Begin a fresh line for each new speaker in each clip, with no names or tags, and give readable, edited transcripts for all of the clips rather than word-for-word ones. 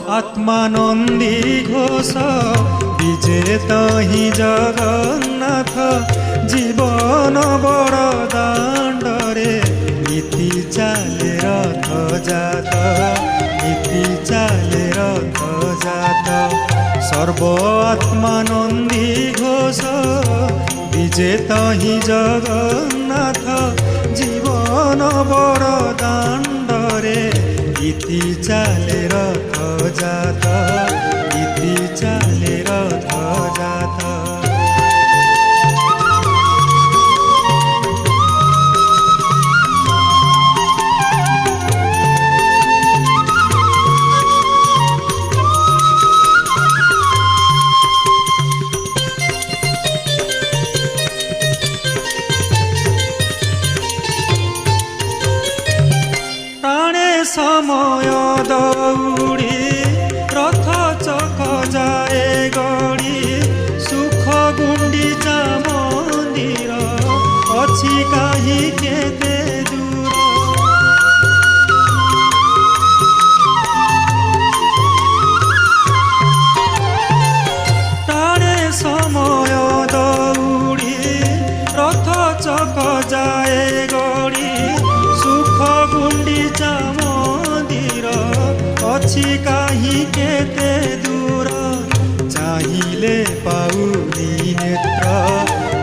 আত্মানন্দী ঘোষ বিজেত হি জগন্নাথ জীবন বড় দাণ্ডরে নীতি চালে রথ জাত নীতি চালে রথ জাত সর্ব আত্মানন্দী ঘোষ বিজেত হি জগন্নাথ জীবন বড় দাণ্ডরে ইতি চালে রথ জাত ইতি চালে রথ জাত সময় দৌড়ি রথ চক যায় গড়ি সুখ গুন্ডিচা মন্দির অছি কাহি কেতে দূর টানে সময় দৌড়ি রথ চক যায় গড়ি সুখ গুন্ডিচা অছি কাহি কেতে দূর চাহিলে পাউনি নেত্র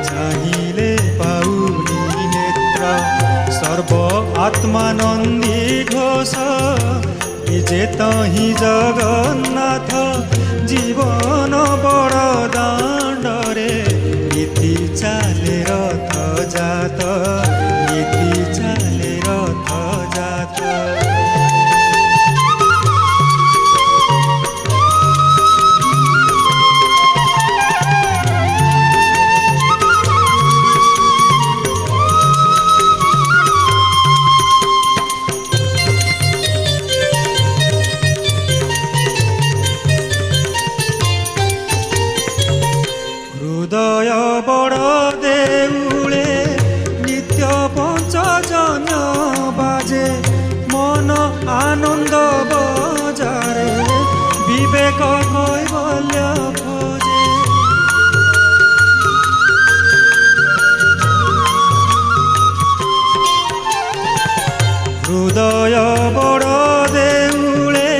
চাহিলে পাউনি নেত্র সর্ব আত্মানন্দী ঘোষ বিজেত হি জগন্নাথ জীবন বড় দাণ্ডরে নীতি চালে রথ জাত নীতি চালে রথ জাত হৃদয় বড় দেউলে নিত্য পঞ্চজন্য বাজে মন আনন্দ বজারে বিবেক কৈবল্য খোঁজে হৃদয় বড় দেউলে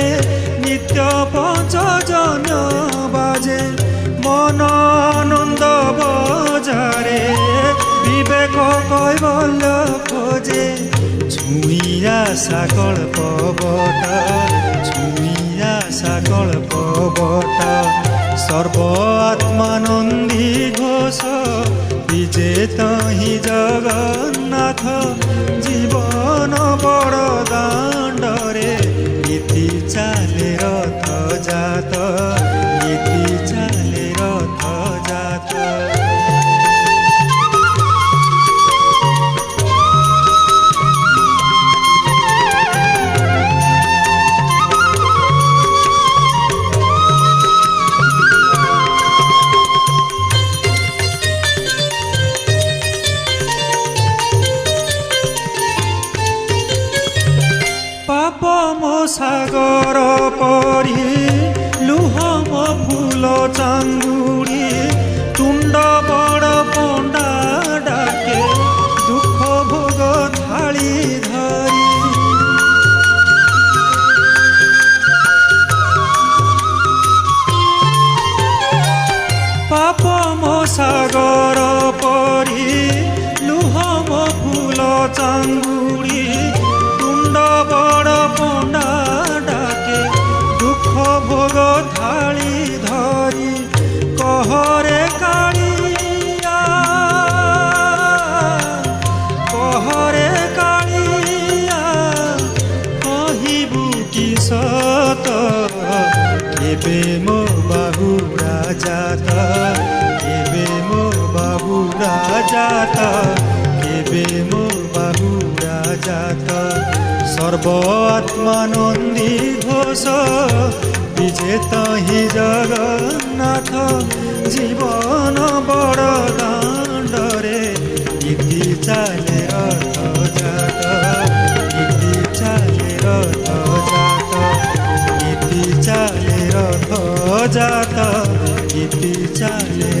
নিত্য পঞ্চজন্য বাজে মন আনন্দ বজারে বিবেক কৈবল্য খোঁজে ছুঁইয়া সাকল পবট ছুঁইয়া সাকল পবট সর্ব আত্মানন্দী ঘোষ বিজেত হি জগন্নাথ জীবন বড় দাণ্ডরে নীতি চালে রথ জাত নীতি চালে রথ জাত পাপ মো সাগর পরি লুহ মো ফুল চাঙ্গুড়ি তুণ্ড বড় পণ্ডা ডাকে দুঃখ ভোগ থাଳି ধরি পাপ মো সাগর পরি লুহ মো ফুল চাঙ্গুড়ি বড় পণ্ডা ডাকে দুঃখ ভোগ থাଳି ধরি কহরে কালিয়া কহরে কালিয়া কহিবু কি সত কেবে মো বাহুরা জাত কেবে মো বাহুরা জাত কেবে মো বাহুরা জাত সর্ব আত্মানন্দী ঘোষ বিজেত হি জগন্নাথ জীবন বড় দাণ্ডরে ইতি চালে রথ জাত ইতি চালে রথ জাত ইতি চালে জাত গীতি চালে